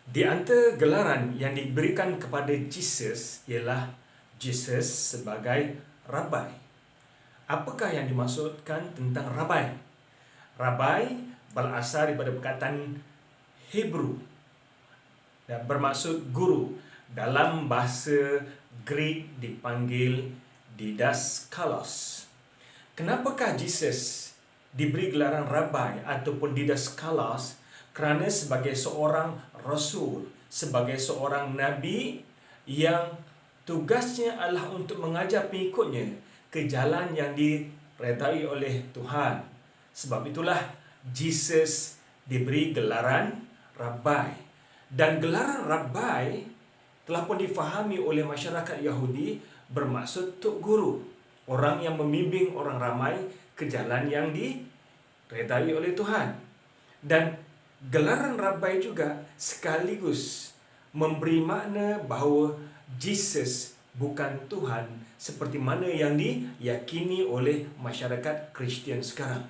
Di antara gelaran yang diberikan kepada Jesus ialah Jesus sebagai Rabai. Apakah yang dimaksudkan tentang Rabai? Rabai berasal daripada perkataan Hebrew dan bermaksud guru. Dalam bahasa Greek dipanggil Didaskalos. Kenapakah Jesus diberi gelaran Rabai ataupun Didaskalos? Kerana sebagai seorang Rasul, sebagai seorang Nabi yang tugasnya adalah untuk mengajar pengikutnya ke jalan yang diredai oleh Tuhan. Sebab itulah Jesus diberi gelaran Rabai. Dan gelaran Rabai telah pun difahami oleh masyarakat Yahudi bermaksud Tok Guru. Orang yang membimbing orang ramai ke jalan yang diredai oleh Tuhan. Dan gelaran Rabai juga sekaligus memberi makna bahawa Jesus bukan Tuhan seperti mana yang diyakini oleh masyarakat Kristian sekarang.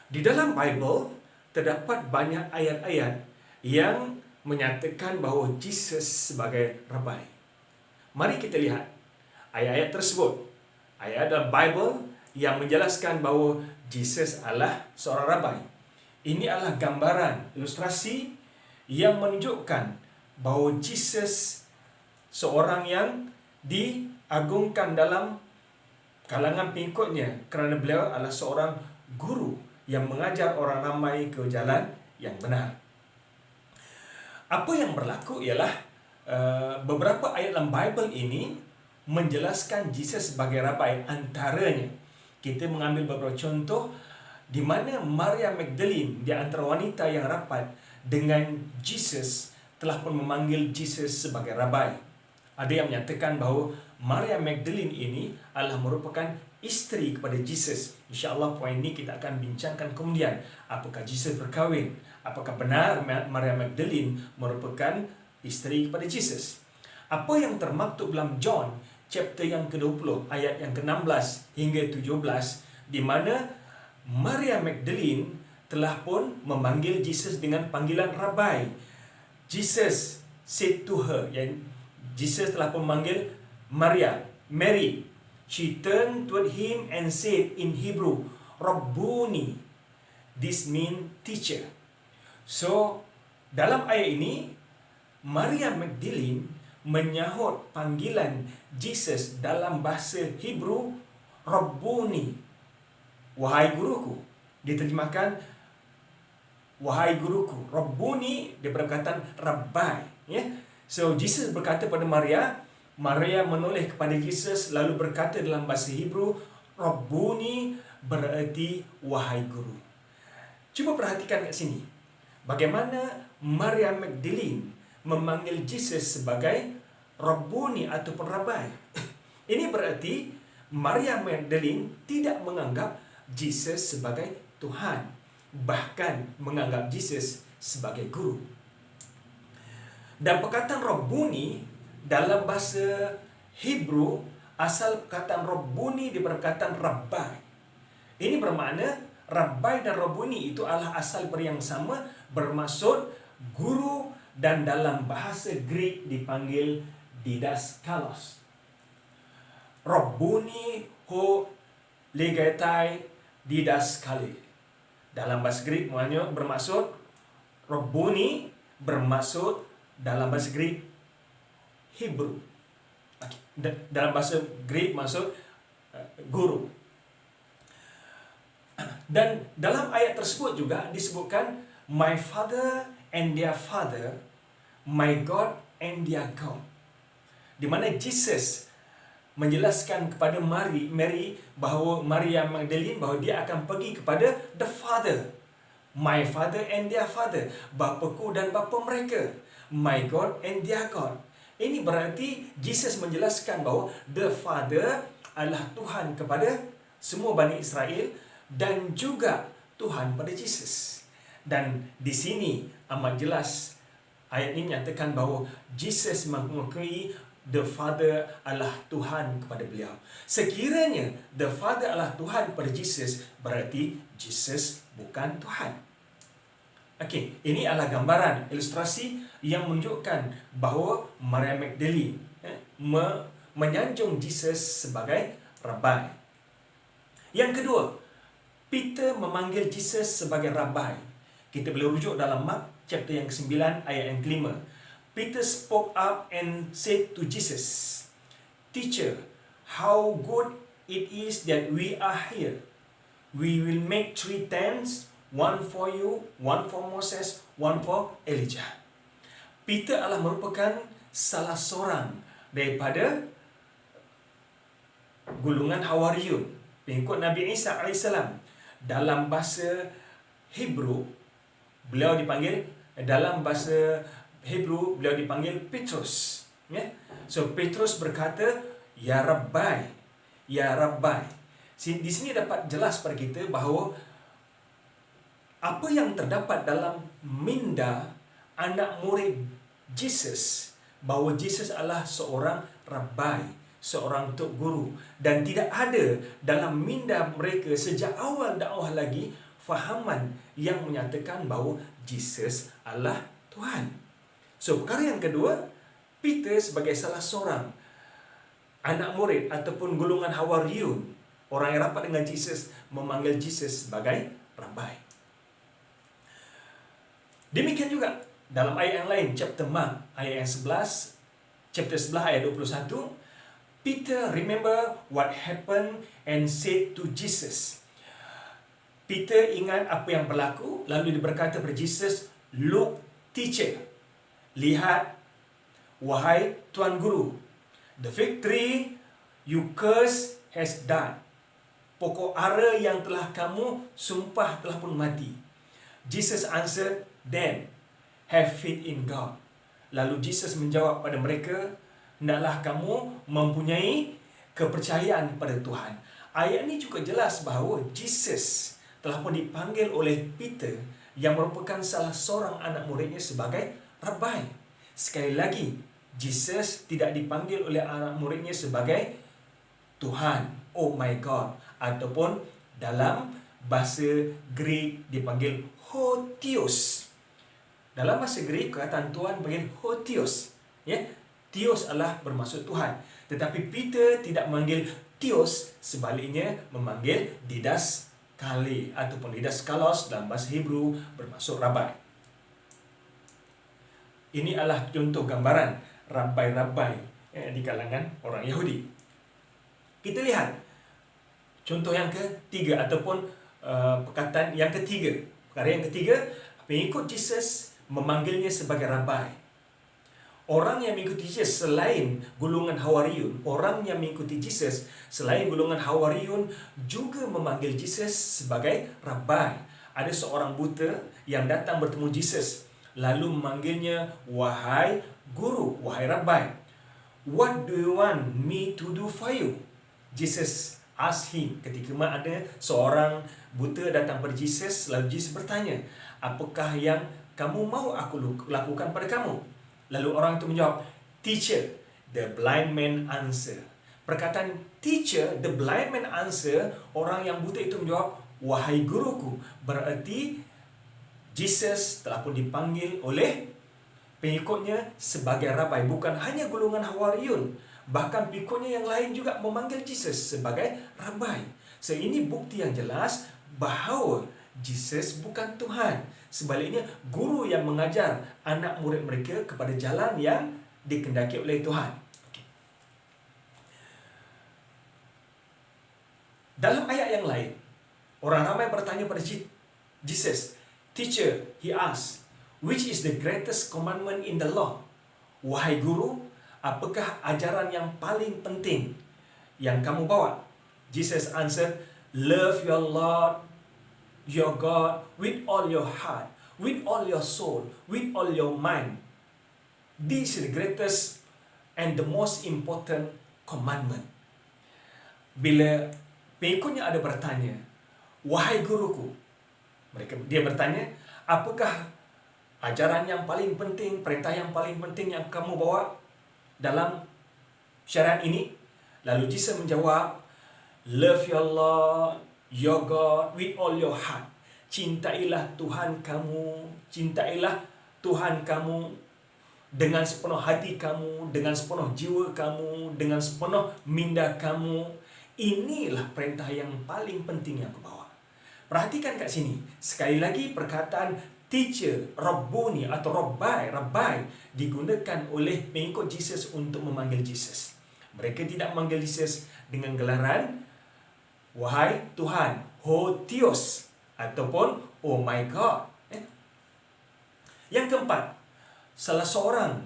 Di dalam Bible terdapat banyak ayat-ayat yang menyatakan bahawa Jesus sebagai Rabai. Mari kita lihat ayat-ayat tersebut. Ayat dalam Bible yang menjelaskan bahawa Jesus adalah seorang Rabai. Ini adalah gambaran, ilustrasi yang menunjukkan bahawa Jesus seorang yang diagungkan dalam kalangan pengikutnya kerana beliau adalah seorang guru yang mengajar orang ramai ke jalan yang benar. Apa yang berlaku ialah beberapa ayat dalam Bible ini menjelaskan Jesus sebagai Rabai. Antaranya, kita mengambil beberapa contoh di mana Maria Magdalene di antara wanita yang rapat dengan Jesus telah pun memanggil Jesus sebagai Rabai. Ada yang menyatakan bahawa Maria Magdalene ini adalah merupakan isteri kepada Jesus. InsyaAllah poin ini kita akan bincangkan kemudian. Apakah Jesus berkahwin? Apakah benar Maria Magdalene merupakan isteri kepada Jesus? Apa yang termaktub dalam John chapter yang ke-20 ayat yang ke-16 hingga 17 di mana Maria Magdalene telah pun memanggil Jesus dengan panggilan Rabai. Jesus said to her, Jesus telah pun memanggil Mary. She turned toward him and said in Hebrew, Rabbuni. This means teacher. So, dalam ayat ini, Maria Magdalene menyahut panggilan Jesus dalam bahasa Hebrew, Rabbuni. Wahai guruku. Diterjemahkan, wahai guruku. Rabbuni, dia perkataan Rabbai. Ya? So, Jesus berkata pada Maria menoleh kepada Jesus lalu berkata dalam bahasa Hebrew, Rabbuni bererti wahai guru. Cuba perhatikan kat sini. Bagaimana Maria Magdalene memanggil Jesus sebagai Rabbuni ataupun Rabai. Ini berarti Maria Magdalene tidak menganggap Jesus sebagai Tuhan, bahkan menganggap Jesus sebagai guru. Dan perkataan Rabbuni dalam bahasa Hebrew, asal perkataan Rabbuni daripada perkataan Rabbai. Ini bermakna Rabbai dan Rabbuni itu adalah asal dari yang sama, bermaksud guru, dan dalam bahasa Greek dipanggil Didaskalos. Rabbuni ho legetai didaskali. Dalam bahasa Greek bermaksud Rabbuni bermaksud dalam bahasa Greek Hebrew. Dalam bahasa Greek maksud guru. Dan dalam ayat tersebut juga disebutkan my father and their father, my God and their God. Di mana Jesus menjelaskan kepada Mary bahawa Maria Magdalene bahawa dia akan pergi kepada the Father. My father and their father, bapaku dan bapa mereka. My God and their God. Ini berarti Jesus menjelaskan bahawa the Father adalah Tuhan kepada semua Bani Israel dan juga Tuhan pada Jesus. Dan di sini amat jelas ayat ini menyatakan bahawa Jesus mengakui the Father adalah Tuhan kepada beliau. Sekiranya the Father adalah Tuhan kepada Jesus, berarti Jesus bukan Tuhan. Okey, ini adalah gambaran ilustrasi yang menunjukkan bahawa Maria Magdalene menyanjung Jesus sebagai Rabai. Yang kedua, Peter memanggil Jesus sebagai Rabai. Kita boleh rujuk dalam Mark chapter yang ke-9 ayat yang ke-5. Peter spoke up and said to Jesus, "Teacher, how good it is that we are here. We will make 3 tents, one for you, one for Moses, one for Elijah." Peter adalah merupakan salah seorang daripada golongan Hawariyun, pengikut Nabi Isa AS. Dalam bahasa Hebrew, beliau dipanggil Petrus. Ya? So Petrus berkata, "Ya Rabbi, ya Rabbi." Di sini dapat jelas pada kita bahawa apa yang terdapat dalam minda anak murid Jesus, bahawa Jesus adalah seorang Rabbi, seorang tok guru, dan tidak ada dalam minda mereka sejak awal dakwah lagi fahaman yang menyatakan bahawa Jesus adalah Tuhan. So perkara yang kedua, Peter sebagai salah seorang anak murid ataupun golongan Hawariyun, orang yang rapat dengan Jesus, memanggil Jesus sebagai Rabai. Demikian juga dalam ayat yang lain, chapter Mark ayat yang 11, chapter 11 ayat 21, Peter remember what happened and said to Jesus. Peter ingat apa yang berlaku, lalu dia berkata kepada Jesus, "Look, teacher, lihat, wahai Tuan Guru, the fig tree you curse has died." Pokok ara yang telah kamu sumpah telah pun mati. Jesus answered, "Then have faith in God." Lalu Jesus menjawab pada mereka, "Hendaklah kamu mempunyai kepercayaan pada Tuhan." Ayat ini cukup jelas bahawa Jesus telah pun dipanggil oleh Peter yang merupakan salah seorang anak muridnya sebagai Rabai. Sekali lagi, Jesus tidak dipanggil oleh anak muridnya sebagai Tuhan, "Oh my God," ataupun dalam bahasa Greek dipanggil Hotheos. Dalam bahasa Greek, perkataan Tuhan panggil Hotheos. Ya, Theos adalah bermaksud Tuhan. Tetapi Peter tidak memanggil Theos, sebaliknya memanggil Didaskali ataupun Didaskalos dalam bahasa Hebrew bermaksud Rabai. Ini adalah contoh gambaran Rabai-Rabai di kalangan orang Yahudi. Kita lihat contoh yang ketiga ataupun perkataan yang ketiga. Perkara yang ketiga, pengikut Jesus memanggilnya sebagai Rabai. Orang yang mengikuti Jesus selain golongan Hawariyun, juga memanggil Jesus sebagai Rabai. Ada seorang buta yang datang bertemu Jesus, lalu memanggilnya, "Wahai Guru, wahai Rabai, what do you want me to do for you?" Jesus asked him. Ketika ada seorang buta datang kepada Jesus, lalu Jesus bertanya, "Apakah yang kamu mahu aku lakukan pada kamu?" Lalu orang itu menjawab, "Teacher, the blind man answer." Perkataan teacher, the blind man answer, orang yang buta itu menjawab, "Wahai guruku." Berarti Jesus telah pun dipanggil oleh pengikutnya sebagai Rabai. Bukan hanya golongan Hawariyun, bahkan pengikutnya yang lain juga memanggil Jesus sebagai Rabai. So ini bukti yang jelas bahawa Jesus bukan Tuhan. Sebaliknya, guru yang mengajar anak murid mereka kepada jalan yang dikehendaki oleh Tuhan. Dalam ayat yang lain, orang ramai bertanya pada Jesus, "Teacher," he asked, "which is the greatest commandment in the law?" Wahai guru, apakah ajaran yang paling penting yang kamu bawa? Jesus answered, "Love your Lord, your God, with all your heart, with all your soul, with all your mind. This is the greatest and the most important commandment." Bila pengikutnya ada bertanya, "Wahai guruku," dia bertanya, "apakah ajaran yang paling penting, perintah yang paling penting yang kamu bawa dalam syariat ini?" Lalu Jesus menjawab, "Love your Lord, your God, with all your heart." cintailah Tuhan kamu dengan sepenuh hati kamu, dengan sepenuh jiwa kamu, dengan sepenuh minda kamu. Inilah perintah yang paling penting yang aku bawa. Perhatikan kat sini. Sekali lagi perkataan teacher, Rabboni atau Rabbi digunakan oleh pengikut Jesus untuk memanggil Jesus. Mereka tidak memanggil Jesus dengan gelaran wahai Tuhan, Ho Theos, ataupun oh my God. Yang keempat, salah seorang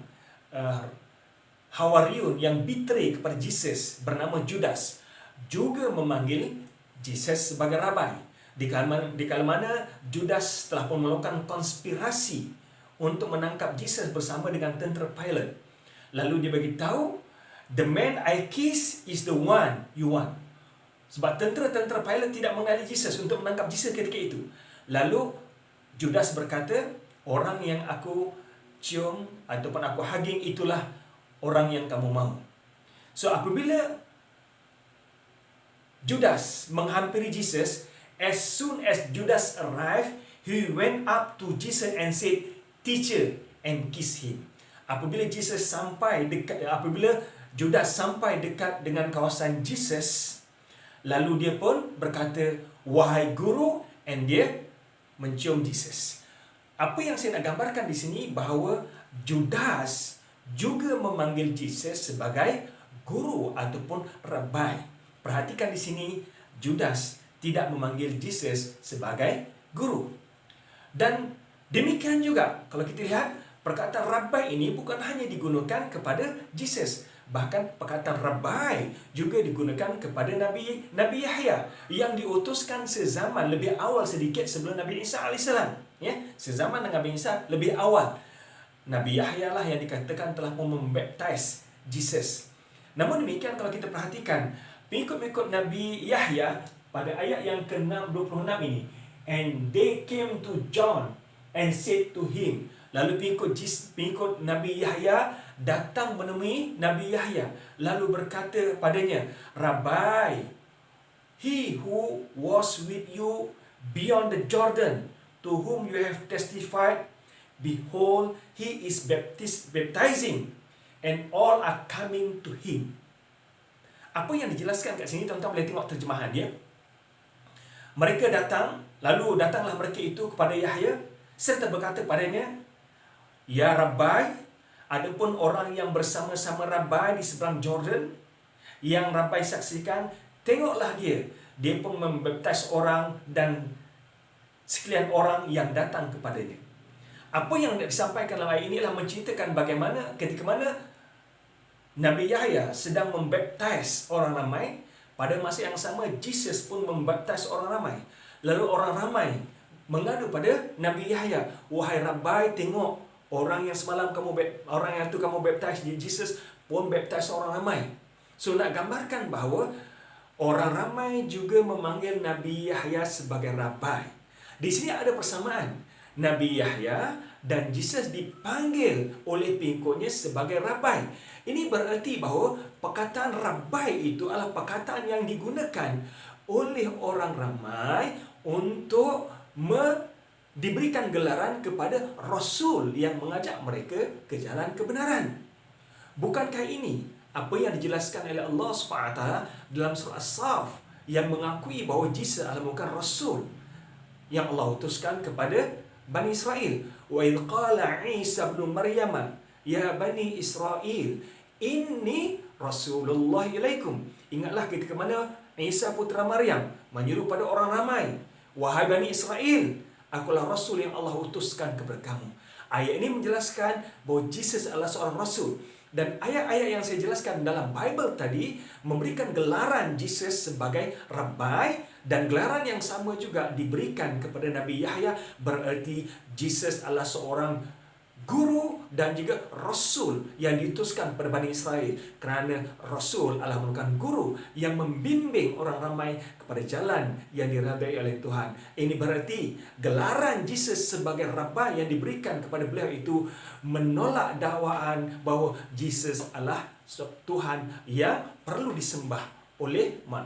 Hawariun yang betray kepada Jesus bernama Judas juga memanggil Jesus sebagai Rabai. Di kala mana Judas telah pun melakukan konspirasi untuk menangkap Jesus bersama dengan tentera Pilate. Lalu dia beritahu, the man I kiss is the one you want. Sebab tentera Pilate tidak mengenali Jesus untuk menangkap Jesus ketika itu. Lalu Judas berkata, orang yang aku cium ataupun aku hugging itulah orang yang kamu mahu. So apabila Judas menghampiri Jesus, as soon as Judas arrived, he went up to Jesus and said, "Teacher," and kissed him. Apabila Judas sampai dekat dengan kawasan Jesus, lalu dia pun berkata, "Wahai guru," and dia mencium Jesus. Apa yang saya nak gambarkan di sini bahawa Judas juga memanggil Jesus sebagai guru ataupun Rabbi. Perhatikan di sini, Judas tidak memanggil Jesus sebagai guru. Dan demikian juga, kalau kita lihat, perkataan Rabbi ini bukan hanya digunakan kepada Jesus. Bahkan perkataan Rabbi juga digunakan kepada Nabi Yahya yang diutuskan sezaman lebih awal sedikit sebelum Nabi Isa AS. Sezaman dengan Nabi Isa lebih awal. Nabi Yahya lah yang dikatakan telah membaptize Jesus. Namun demikian, kalau kita perhatikan, pengikut Nabi Yahya pada ayat yang ke-26 ini, and they came to John and said to him. Lalu pengikut Nabi Yahya datang menemui Nabi Yahya, lalu berkata padanya, Rabbi, he who was with you beyond the Jordan, to whom you have testified, behold, he is baptizing, and all are coming to him. Apa yang dijelaskan kat sini, tuan-tuan boleh tengok terjemahan dia. Mereka datang, lalu datanglah mereka itu kepada Yahya, serta berkata padanya, ya Rabbi, adapun orang yang bersama-sama Rabbi di seberang Jordan, yang Rabbi saksikan, tengoklah dia pun membaptis orang dan sekalian orang yang datang kepadanya. Apa yang disampaikan dalam ayat ini adalah menceritakan bagaimana ketika mana Nabi Yahya sedang membaptis orang ramai, pada masa yang sama Jesus pun membaptis orang ramai. Lalu orang ramai mengadu pada Nabi Yahya, wahai Rabbi, tengok orang yang kamu baptis Jesus pun baptis orang ramai. So nak gambarkan bahawa orang ramai juga memanggil Nabi Yahya sebagai Rabbi. Di sini ada persamaan. Nabi Yahya dan Jesus dipanggil oleh pengikutnya sebagai Rabbi. Ini bererti bahawa perkataan Rabbi itu adalah perkataan yang digunakan oleh orang ramai untuk diberikan gelaran kepada Rasul yang mengajak mereka ke jalan kebenaran. Bukankah ini apa yang dijelaskan oleh Allah SWT dalam surah As-Saf yang mengakui bahawa Jesus adalah bukan Rasul yang Allah utuskan kepada Bani Israel? Wa idh qala Isa ibn Maryam ya Bani Israel inni Rasulullah ilaikum. Ingatlah ketika mana Isa putra Maryam menyuruh pada orang ramai, wahai Bani Israel, akulah Rasul yang Allah utuskan kepada kamu. Ayat ini menjelaskan bahawa Jesus adalah seorang Rasul. Dan ayat-ayat yang saya jelaskan dalam Bible tadi memberikan gelaran Jesus sebagai Rabbi, dan gelaran yang sama juga diberikan kepada Nabi Yahya, bererti Jesus adalah seorang guru dan juga Rasul yang diutuskan kepada Bani Israel. Kerana Rasul adalah merupakan guru yang membimbing orang ramai kepada jalan yang diredai oleh Tuhan. Ini berarti gelaran Jesus sebagai Rabbi yang diberikan kepada beliau itu menolak dakwaan bahawa Jesus adalah Tuhan yang perlu disembah oleh manusia.